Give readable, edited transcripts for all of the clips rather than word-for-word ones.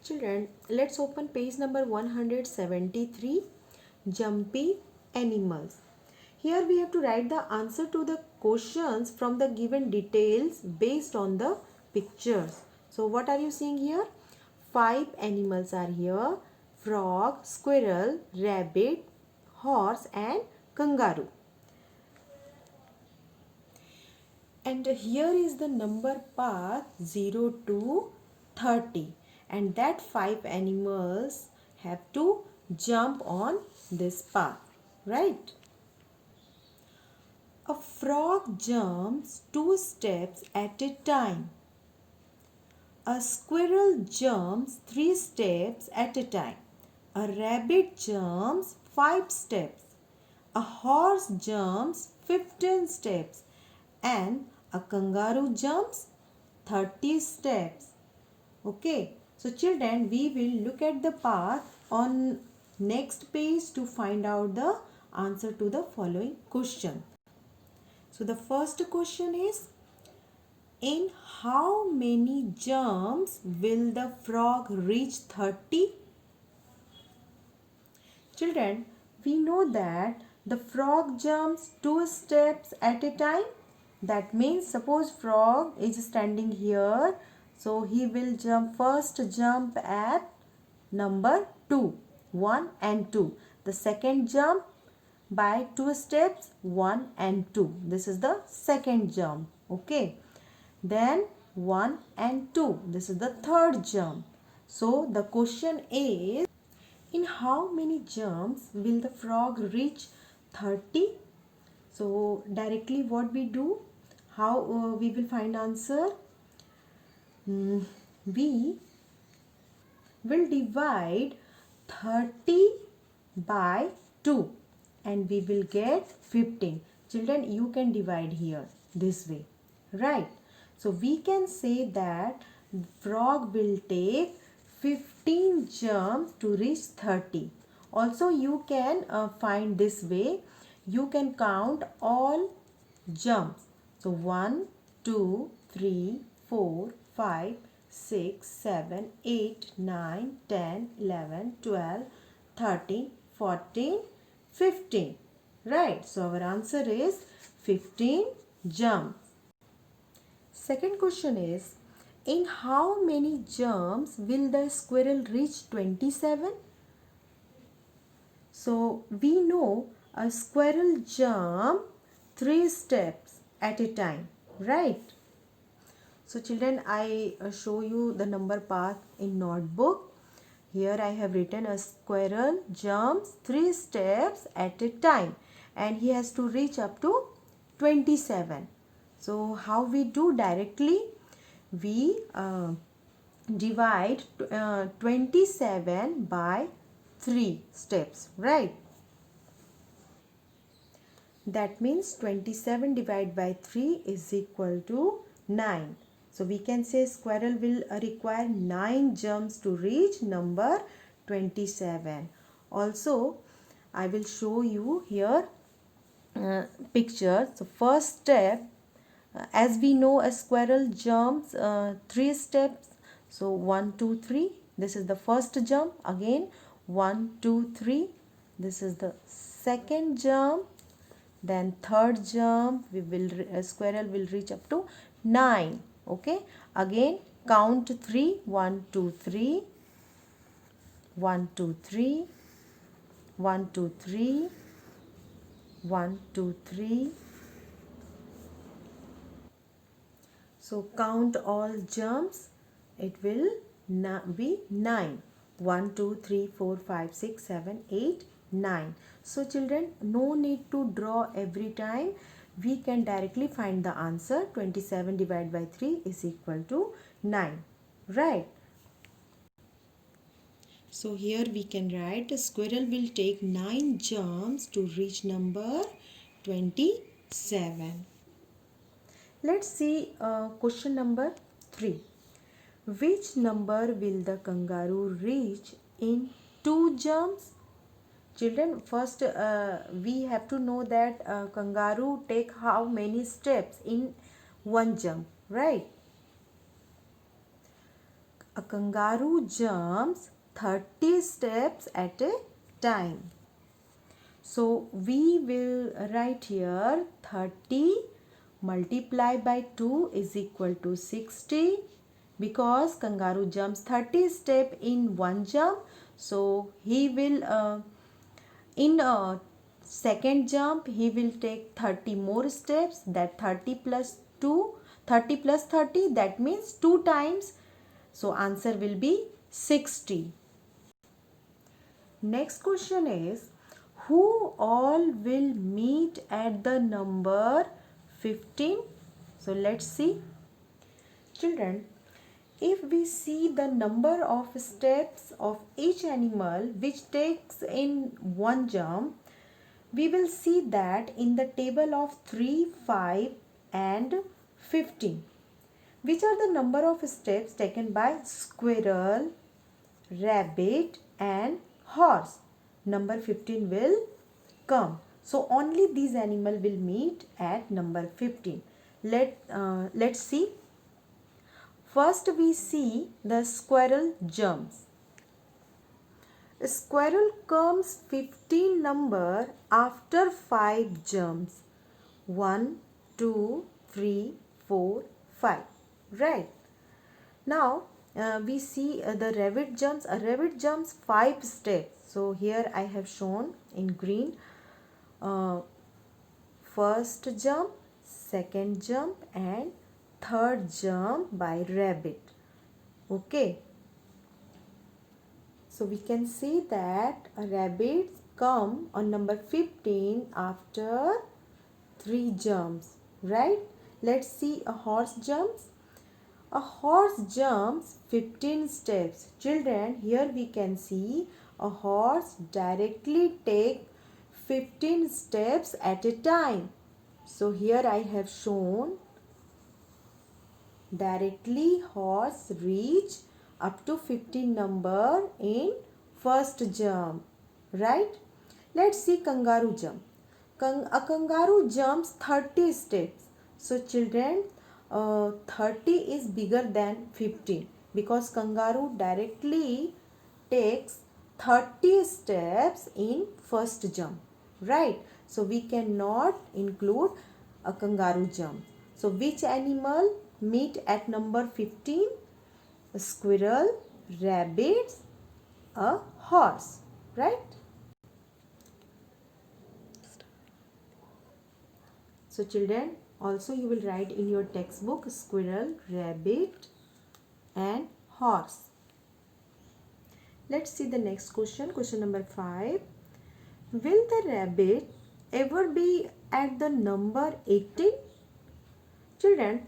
Children, let's open page number 173, Jumpy Animals. Here we have to write the answer to the questions from the given details based on the pictures. So what are you seeing here? 5 animals are here: frog, squirrel, rabbit, horse and kangaroo. And here is the number path 0 to 30, and that 5 animals have to jump on this path, right? A frog jumps 2 steps at a time. A squirrel jumps 3 steps at a time. A rabbit jumps 5 steps. A horse jumps 15 steps. And a kangaroo jumps 30 steps. Okay. So children, we will look at the path on next page to find out the answer to the following question. So the first question is, in how many jumps will the frog reach 30? Children, we know that the frog jumps 2 steps at a time. That means suppose frog is standing here. So he will first jump at number 2. 1 and 2. The second jump by 2 steps, 1 and 2. This is the second jump. Okay. Then 1 and 2. This is the third jump. So the question is, in how many jumps will the frog reach 30? So directly what we do, how we will find answer? We will divide 30 by 2 and we will get 15. Children, you can divide here this way, right? So we can say that frog will take 15 jumps to reach 30. Also you can find this way. You can count all jumps. So 1, 2, 3, 4, 5, 6, 7, 8, 9, 10, 11, 12, 13, 14, 15. Right. So our answer is 15 jumps. Second question is, in how many jumps will the squirrel reach 27? So we know a squirrel jump 3 steps at a time, right? So children, I show you the number path in notebook. Here I have written a squirrel jumps 3 steps at a time and he has to reach up to 27. So how we do directly? We divide 27 by 3 steps, right? That means 27 divided by 3 is equal to 9. So we can say squirrel will require 9 jumps to reach number 27. Also, I will show you here picture. So first step, as we know, a squirrel jumps 3 steps. So 1, 2, 3. This is the first jump. Again 1, 2, 3. This is the second jump. Then third jump, a squirrel will reach up to 9. Okay. Again count 3. 1, 2, 3. 1, 2, 3. 1, 2, 3. 1, 2, 3. So count all jumps. It will be 9. 1, 2, 3, 4, 5, 6, 7, 8, 9. So children, no need to draw every time. We can directly find the answer. 27 divided by 3 is equal to 9. Right. So here we can write a squirrel will take 9 jumps to reach number 27. Let's see question number 3. Which number will the kangaroo reach in 2 jumps? Children, first we have to know that kangaroo take how many steps in 1 jump, right? A kangaroo jumps 30 steps at a time. So we will write here 30 multiplied by 2 is equal to 60, because kangaroo jumps 30 steps in one jump. So he will in a second jump he will take 30 more steps. That 30 plus 2, 30 plus 30, that means 2 times. So answer will be 60. Next question is, who all will meet at the number 15? So let's see. Children, if we see the number of steps of each animal which takes in one jump, we will see that in the table of 3, 5 and 15. Which are the number of steps taken by squirrel, rabbit and horse? Number 15 will come. So only these animals will meet at number 15. Let's see. First we see the squirrel jumps. A squirrel comes 15 number after 5 jumps. 1, 2, 3, 4, 5. Right. Now we see the rabbit jumps. A rabbit jumps 5 steps. So here I have shown in green. First jump, second jump and third jump by rabbit. Okay. So we can see that a rabbit come on number 15 after 3 jumps. Right. Let's see a horse jumps. A horse jumps 15 steps. Children, here we can see a horse directly take 15 steps at a time. So here I have shown directly horse reach up to 15 number in first jump. Right? Let's see kangaroo jump. A kangaroo jumps 30 steps. So children, 30 is bigger than 15, because kangaroo directly takes 30 steps in first jump. Right? So we cannot include a kangaroo jump. So which animal meet at number 15? A squirrel, rabbit, a horse. Right? So children, also you will write in your textbook squirrel, rabbit and horse. Let's see the next question. Question number 5. Will the rabbit ever be at the number 18? Children,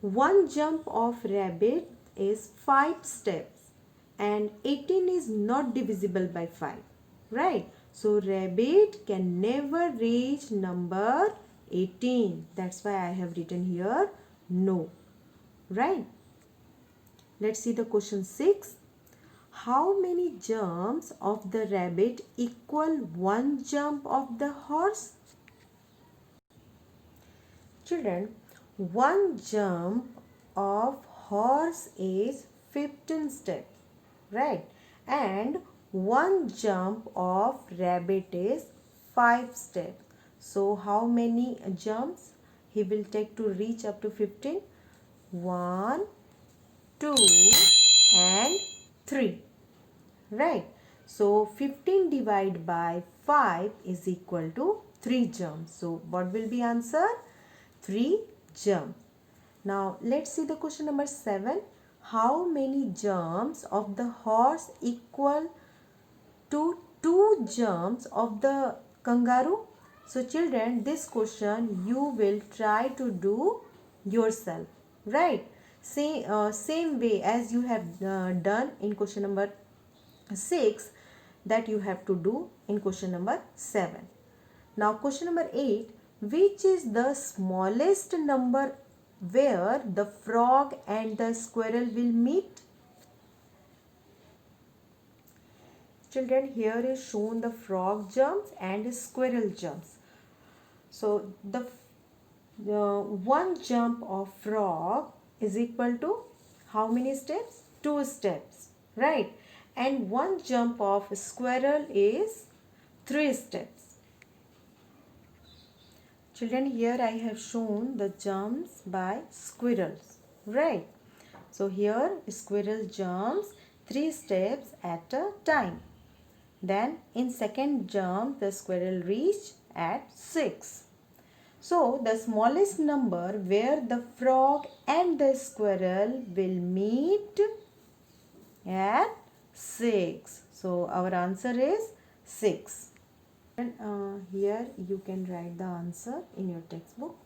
one jump of rabbit is 5 steps and 18 is not divisible by 5. Right? So rabbit can never reach number 18. That's why I have written here no. Right? Let's see the question 6. How many jumps of the rabbit equal one jump of the horse? Children, one jump of horse is 15 steps. Right? And one jump of rabbit is 5 steps. So how many jumps he will take to reach up to 15? 1, 2 and 3. Right? So 15 divided by 5 is equal to 3 jumps. So what will be answer? 3 jumps. Now let's see the question number 7. How many jumps of the horse equal to 2 jumps of the kangaroo? So children, this question you will try to do yourself. Right? Same way as you have done in question number 6, that you have to do in question number 7. Now question number 8. Which is the smallest number where the frog and the squirrel will meet? Children, here is shown the frog jumps and squirrel jumps. So the one jump of frog is equal to how many steps? 2 steps, right? And one jump of squirrel is 3 steps. Children, here I have shown the jumps by squirrels, right? So here squirrel jumps 3 steps at a time. Then in second jump the squirrel reached at 6. So the smallest number where the frog and the squirrel will meet at 6. So our answer is 6. And here you can write the answer in your textbook.